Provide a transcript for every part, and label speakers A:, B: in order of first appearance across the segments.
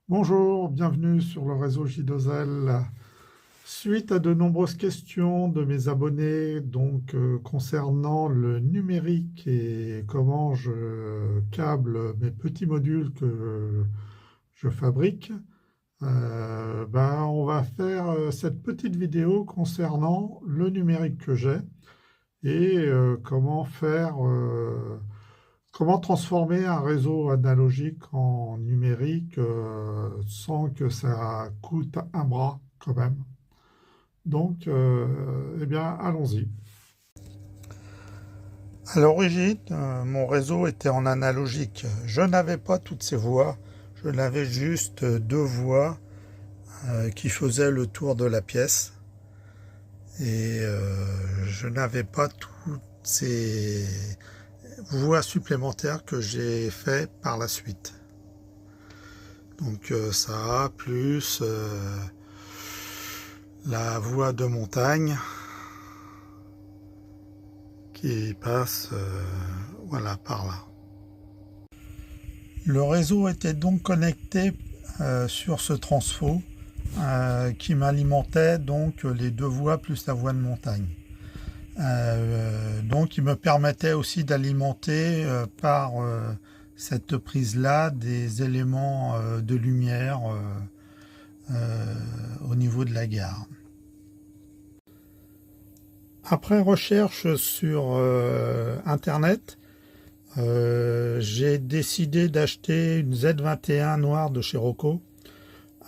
A: Bonjour, bienvenue sur le réseau J2L. Suite à de nombreuses questions de mes abonnés concernant le numérique et comment je câble mes petits modules que je fabrique, on va faire cette petite vidéo concernant le numérique que j'ai et comment transformer un réseau analogique en numérique sans que ça coûte un bras quand même. Allons-y. À l'origine, mon réseau était en analogique. Je n'avais pas toutes ces voies, je n'avais juste deux voies qui faisaient le tour de la pièce. Et je n'avais pas toutes ces voies supplémentaires que j'ai fait par la suite. Donc ça, plus la voie de montagne qui passe voilà, par là. Le réseau était donc connecté sur ce transfo qui m'alimentait donc les deux voies plus la voie de montagne. Donc il me permettait aussi d'alimenter par cette prise-là des éléments de lumière au niveau de la gare. Après recherche sur internet, j'ai décidé d'acheter une Z21 noire de chez Roku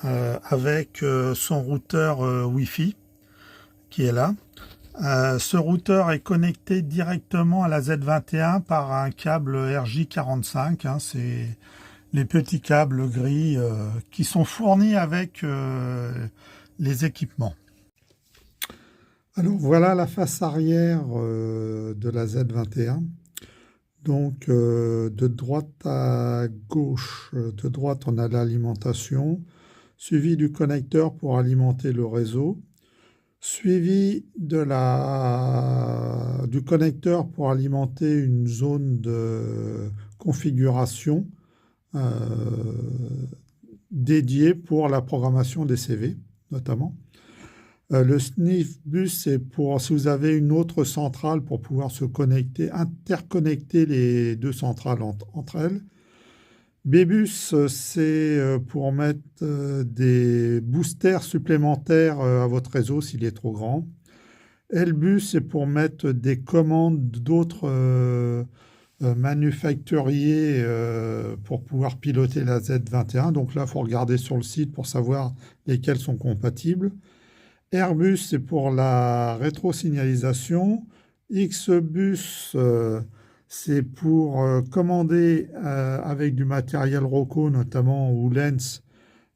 A: avec son routeur Wi-Fi qui est là. Ce routeur est connecté directement à la Z21 par un câble RJ45. C'est les petits câbles gris qui sont fournis avec les équipements. Alors voilà la face arrière de la Z21. Donc de droite à gauche, de droite on a l'alimentation, suivi du connecteur pour alimenter le réseau, suivi du connecteur pour alimenter une zone de configuration dédiée pour la programmation des CV notamment. Le SNIF bus, c'est pour si vous avez une autre centrale pour pouvoir se connecter, interconnecter les deux centrales entre elles. B-Bus, c'est pour mettre des boosters supplémentaires à votre réseau s'il est trop grand. L-Bus, c'est pour mettre des commandes d'autres manufacturiers pour pouvoir piloter la Z21. Donc là, il faut regarder sur le site pour savoir lesquels sont compatibles. Airbus, c'est pour la rétrosignalisation. Xbus, c'est pour commander avec du matériel Roku notamment ou Lens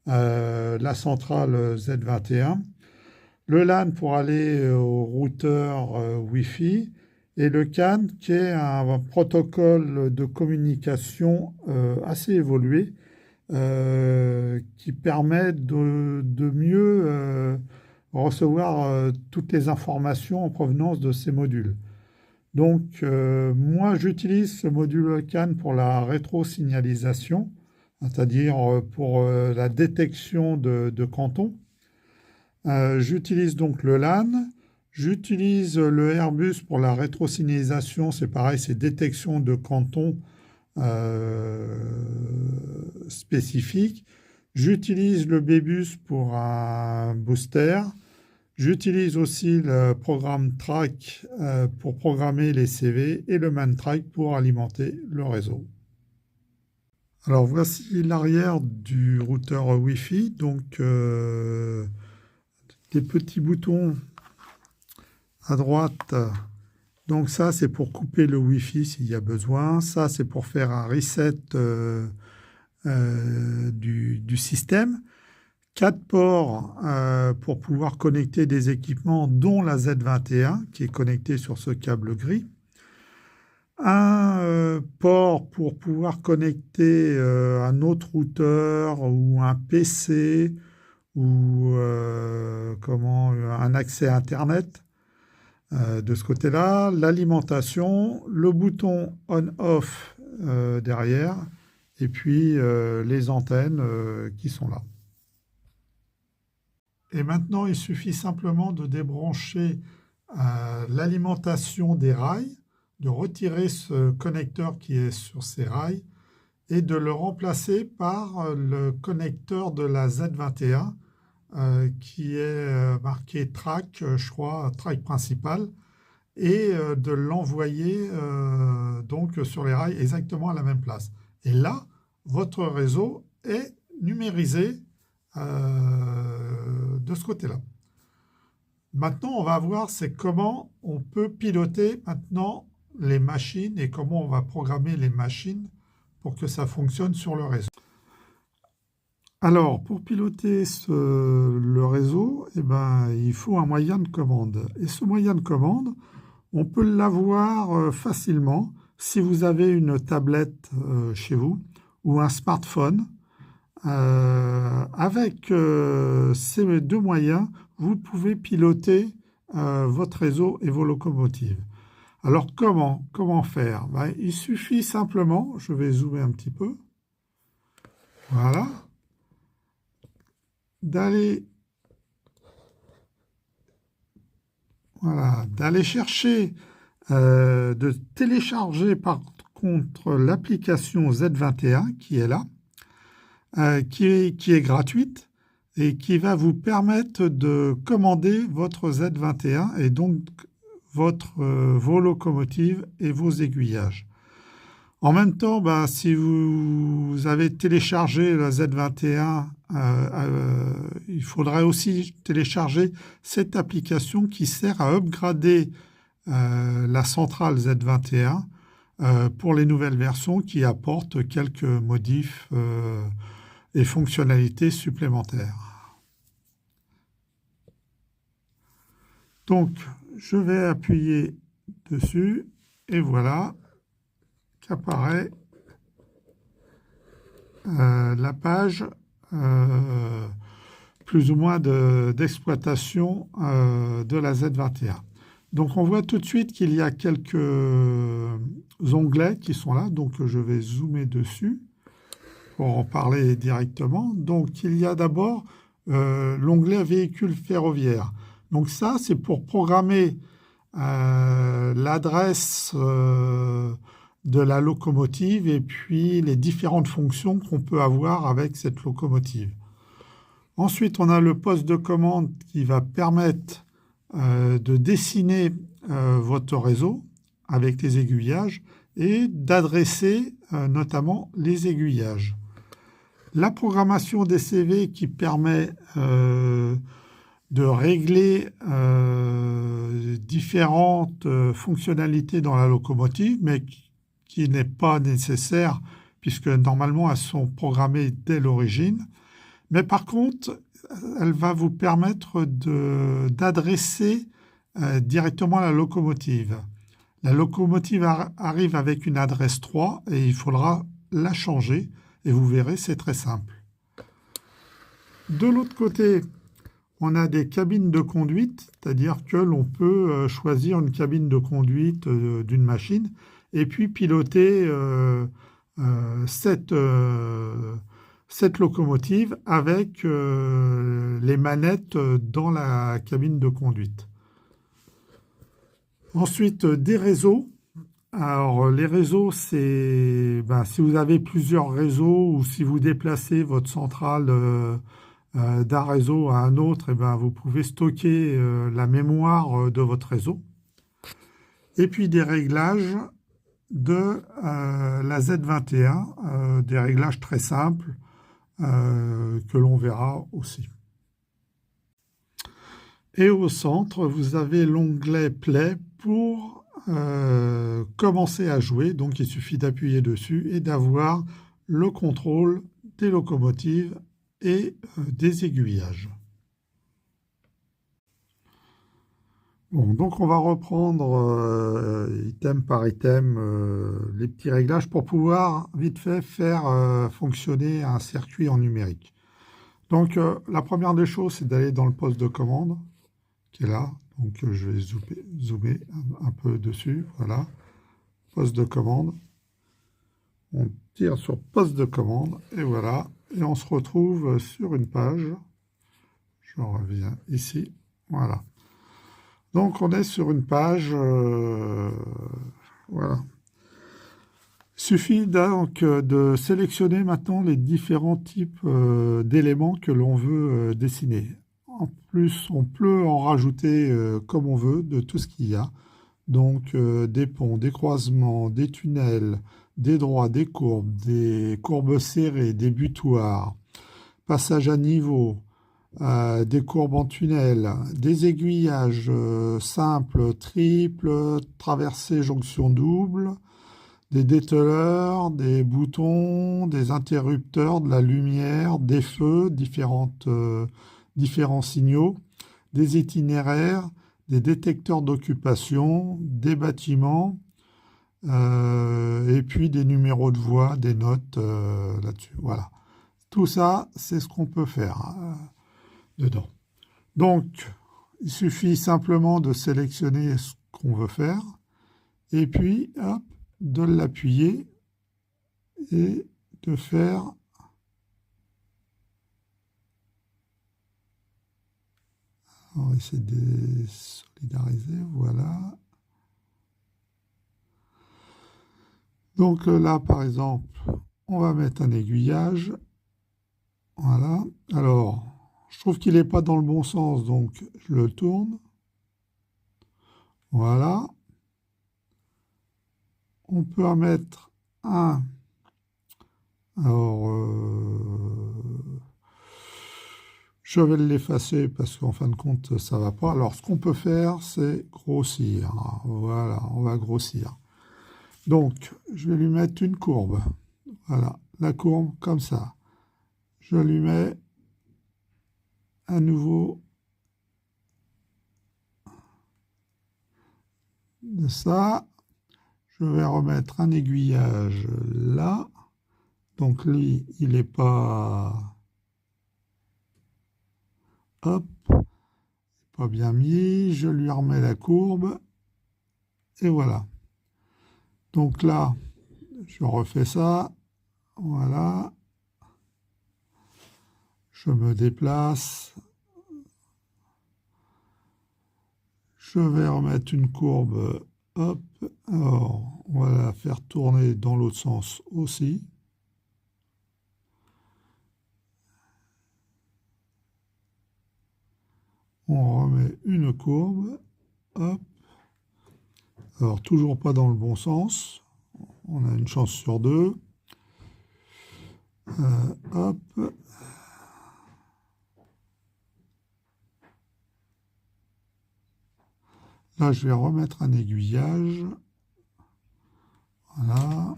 A: la centrale Z21. Le LAN pour aller au routeur Wi-Fi. Et le CAN qui est un protocole de communication assez évolué qui permet de mieux recevoir toutes les informations en provenance de ces modules. Donc, moi, j'utilise ce module CAN pour la rétrosignalisation, c'est-à-dire pour la détection de cantons. J'utilise donc le LAN. J'utilise le Airbus pour la rétrosignalisation. C'est pareil, c'est détection de cantons spécifiques. J'utilise le B-Bus pour un booster. J'utilise aussi le programme Track pour programmer les CV et le ManTrack pour alimenter le réseau. Alors voici l'arrière du routeur Wi-Fi. Donc des petits boutons à droite. Donc ça c'est pour couper le Wi-Fi s'il y a besoin. Ça c'est pour faire un reset du système. 4 ports pour pouvoir connecter des équipements, dont la Z21 qui est connectée sur ce câble gris. Un port pour pouvoir connecter un autre routeur ou un PC ou un accès à Internet. De ce côté-là, l'alimentation, le bouton on-off derrière et puis les antennes qui sont là. Et maintenant, il suffit simplement de débrancher l'alimentation des rails, de retirer ce connecteur qui est sur ces rails et de le remplacer par le connecteur de la Z21 qui est marqué track, je crois, track principal, et de l'envoyer donc sur les rails exactement à la même place. Et là, votre réseau est numérisé de ce côté-là. Maintenant, on va voir c'est comment on peut piloter maintenant les machines et comment on va programmer les machines pour que ça fonctionne sur le réseau. Alors, pour piloter le réseau, eh ben, il faut un moyen de commande. Et ce moyen de commande, on peut l'avoir facilement si vous avez une tablette chez vous ou un smartphone. Avec ces deux moyens, vous pouvez piloter votre réseau et vos locomotives. Alors comment faire? Ben, il suffit simplement, je vais zoomer un petit peu, voilà, d'aller chercher, de télécharger par contre l'application Z21 qui est là, qui est gratuite et qui va vous permettre de commander votre Z21 et donc vos locomotives et vos aiguillages. En même temps, si vous avez téléchargé la Z21, il faudrait aussi télécharger cette application qui sert à upgrader la centrale Z21 pour les nouvelles versions qui apportent quelques modifs et fonctionnalités supplémentaires. Donc, je vais appuyer dessus et voilà qu'apparaît la page plus ou moins d'exploitation de la Z21. Donc on voit tout de suite qu'il y a quelques onglets qui sont là, donc je vais zoomer dessus pour en parler directement. Donc il y a d'abord l'onglet véhicule ferroviaire. Donc ça, c'est pour programmer l'adresse de la locomotive et puis les différentes fonctions qu'on peut avoir avec cette locomotive. Ensuite, on a le poste de commande qui va permettre de dessiner votre réseau avec les aiguillages et d'adresser notamment les aiguillages. La programmation des CV qui permet de régler différentes fonctionnalités dans la locomotive, mais qui n'est pas nécessaire puisque normalement elles sont programmées dès l'origine. Mais par contre, elle va vous permettre d'adresser directement la locomotive. La locomotive arrive avec une adresse 3 et il faudra la changer et vous verrez, c'est très simple. De l'autre côté, on a des cabines de conduite, c'est-à-dire que l'on peut choisir une cabine de conduite d'une machine et puis piloter cette locomotive avec les manettes dans la cabine de conduite. Ensuite, des réseaux. Alors, les réseaux, c'est si vous avez plusieurs réseaux ou si vous déplacez votre centrale d'un réseau à un autre, vous pouvez stocker la mémoire de votre réseau. Et puis des réglages de la Z21, des réglages très simples que l'on verra aussi. Et au centre, vous avez l'onglet Play pour commencer à jouer. Donc, il suffit d'appuyer dessus et d'avoir le contrôle des locomotives et des aiguillages. Bon, donc on va reprendre item par item les petits réglages pour pouvoir vite fait faire fonctionner un circuit en numérique. Donc la première des choses, c'est d'aller dans le poste de commande qui est là. Donc je vais zoomer un peu dessus, voilà, poste de commande. On tire sur poste de commande et voilà. Et on se retrouve sur une page. Je reviens ici. Voilà. Donc on est sur une page. Voilà. Il suffit donc de sélectionner maintenant les différents types d'éléments que l'on veut dessiner. En plus, on peut en rajouter comme on veut de tout ce qu'il y a. Donc des ponts, des croisements, des tunnels, des droits, des courbes serrées, des butoirs, passage à niveau, des courbes en tunnel, des aiguillages simples, triples, traversées, jonctions doubles, des dételeurs, des boutons, des interrupteurs, de la lumière, des feux, différents signaux, des itinéraires, des détecteurs d'occupation, des bâtiments, et puis des numéros de voie, des notes là-dessus. Voilà. Tout ça, c'est ce qu'on peut faire dedans. Donc, il suffit simplement de sélectionner ce qu'on veut faire, et puis, hop, de l'appuyer et de faire on va essayer de solidariser, voilà. Donc là, par exemple, on va mettre un aiguillage. Voilà. Alors, je trouve qu'il n'est pas dans le bon sens, donc je le tourne. Voilà. On peut en mettre un. Alors, je vais l'effacer parce qu'en fin de compte, ça ne va pas. Alors, ce qu'on peut faire, c'est grossir. Voilà, on va grossir. Donc, je vais lui mettre une courbe. Voilà, la courbe comme ça. Je lui mets à nouveau de ça. Je vais remettre un aiguillage là. Donc lui, il n'est pas... Hop, pas bien mis. Je lui remets la courbe. Et voilà. Donc là, je refais ça. Voilà. Je me déplace. Je vais remettre une courbe. Hop. Alors, on va la faire tourner dans l'autre sens aussi. On remet une courbe. Hop. Alors, toujours pas dans le bon sens. On a une chance sur deux. Hop. Là, je vais remettre un aiguillage. Voilà.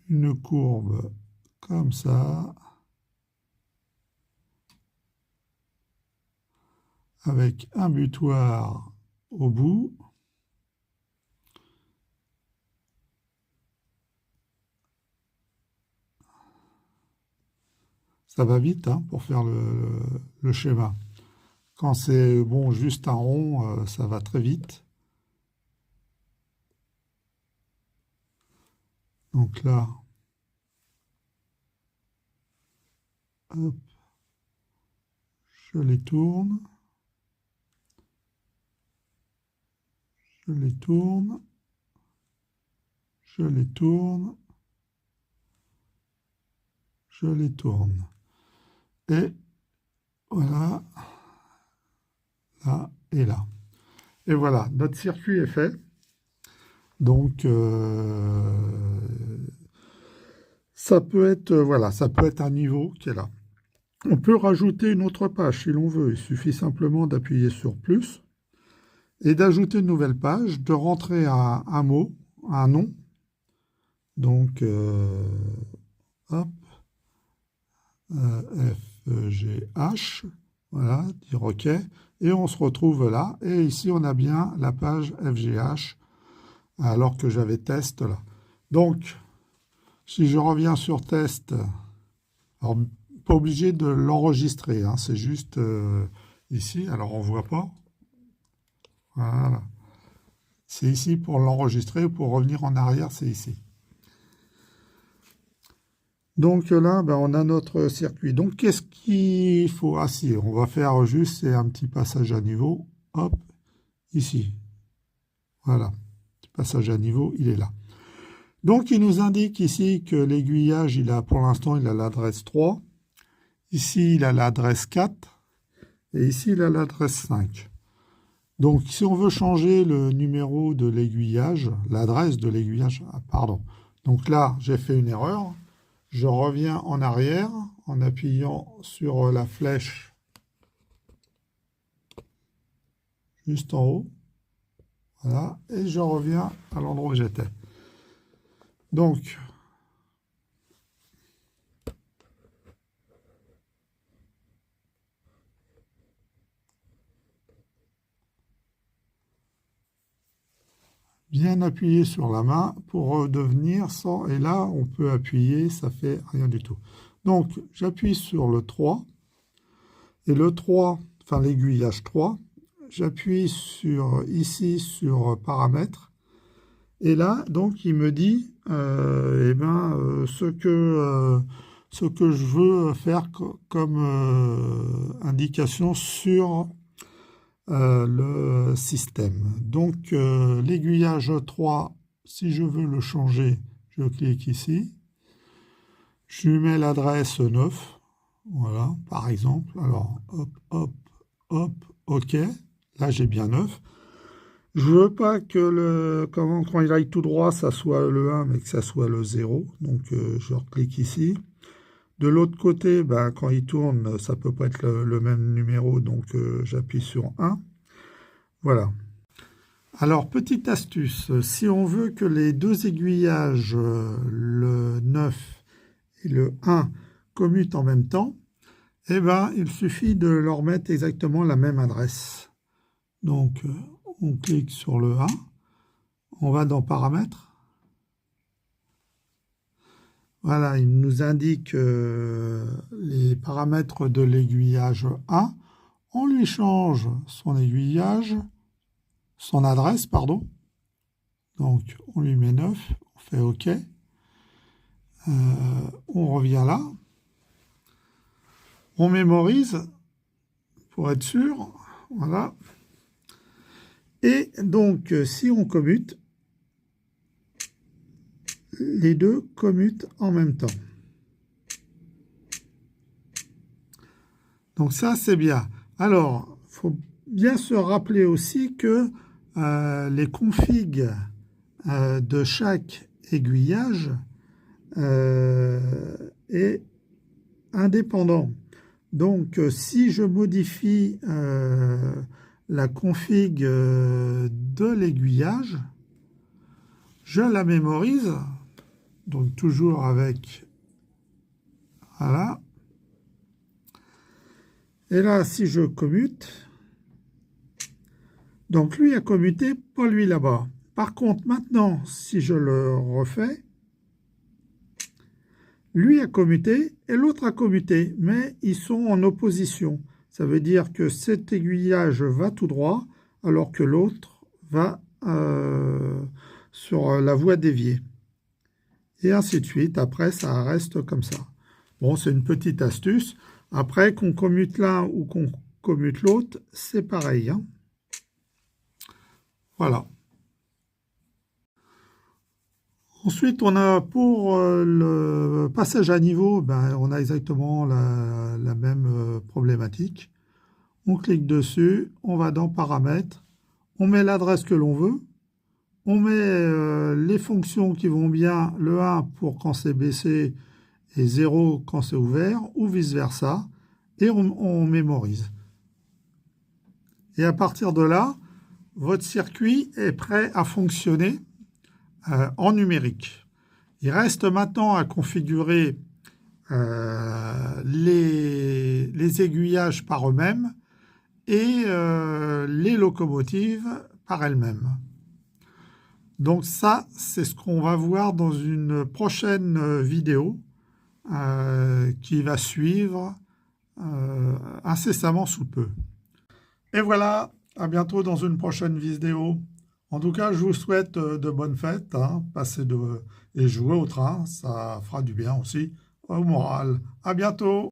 A: Une courbe comme ça. Avec un butoir au bout. Ça va vite hein, pour faire le schéma. Quand c'est bon, juste un rond, ça va très vite. Donc là, hop, je les tourne. Je les tourne. Je les tourne. Je les tourne. Et voilà, là et là. Et voilà, notre circuit est fait. Donc, ça peut être, voilà, ça peut être un niveau qui est là. On peut rajouter une autre page si l'on veut. Il suffit simplement d'appuyer sur plus et d'ajouter une nouvelle page, de rentrer un mot, un nom. Donc, hop, FGH, voilà, dire OK. Et on se retrouve là. Et ici, on a bien la page FGH, alors que j'avais test là. Donc, si je reviens sur test, alors, pas obligé de l'enregistrer, hein, c'est juste ici, alors on ne voit pas. Voilà. C'est ici pour l'enregistrer, pour revenir en arrière, c'est ici. Donc là, ben, on a notre circuit. Donc qu'est-ce qu'il faut? Ah si, on va faire juste, c'est un petit passage à niveau. Hop, ici. Voilà, petit passage à niveau, il est là. Donc il nous indique ici que l'aiguillage, pour l'instant, il a l'adresse 3. Ici, il a l'adresse 4. Et ici, il a l'adresse 5. Donc si on veut changer le numéro de l'aiguillage, l'adresse de l'aiguillage, pardon. Donc là, j'ai fait une erreur. Je reviens en arrière en appuyant sur la flèche juste en haut. Voilà, et je reviens à l'endroit où j'étais. Donc, bien appuyer sur la main pour redevenir sans... Et là, on peut appuyer, ça fait rien du tout. Donc, j'appuie sur le 3. Et le 3, enfin l'aiguillage 3, j'appuie ici sur paramètres. Et là, donc, il me dit ce que je veux faire comme indication sur le système. Donc, l'aiguillage 3, si je veux le changer, je clique ici. Je lui mets l'adresse 9. Voilà, par exemple. Alors, hop, hop, hop, OK. Là, j'ai bien 9. Je veux pas que quand il aille tout droit, ça soit le 1, mais que ça soit le 0. Donc, je reclique ici. De l'autre côté, ben, quand il tourne, ça peut pas être le même numéro, donc j'appuie sur 1. Voilà. Alors, petite astuce, si on veut que les deux aiguillages, le 9 et le 1, commutent en même temps, eh ben, il suffit de leur mettre exactement la même adresse. Donc, on clique sur le 1, on va dans Paramètres. Voilà, il nous indique les paramètres de l'aiguillage 1. On lui change son aiguillage, son adresse, pardon. Donc, on lui met 9, on fait OK. On revient là. On mémorise pour être sûr. Voilà. Et donc, si on commute, les deux commutent en même temps. Donc ça, c'est bien. Alors, il faut bien se rappeler aussi que les configs de chaque aiguillage est indépendant. Donc, si je modifie la config de l'aiguillage, je la mémorise, donc toujours avec, voilà. Et là, si je commute, donc lui a commuté, pas lui là-bas. Par contre, maintenant, si je le refais, lui a commuté et l'autre a commuté, mais ils sont en opposition. Ça veut dire que cet aiguillage va tout droit, alors que l'autre va sur la voie déviée. Et ainsi de suite. Après, ça reste comme ça. Bon, c'est une petite astuce. Après, qu'on commute l'un ou qu'on commute l'autre, c'est pareil, hein. Voilà. Ensuite, on a pour le passage à niveau, ben, on a exactement la même problématique. On clique dessus, on va dans Paramètres, on met l'adresse que l'on veut, on met les fonctions qui vont bien, le 1 pour quand c'est baissé et 0 quand c'est ouvert, ou vice-versa, et on mémorise. Et à partir de là, votre circuit est prêt à fonctionner en numérique. Il reste maintenant à configurer les aiguillages par eux-mêmes et les locomotives par elles-mêmes. Donc ça, c'est ce qu'on va voir dans une prochaine vidéo qui va suivre incessamment sous peu. Et voilà, à bientôt dans une prochaine vidéo. En tout cas, je vous souhaite de bonnes fêtes, hein, passez et jouez au train, ça fera du bien aussi. au moral. À bientôt!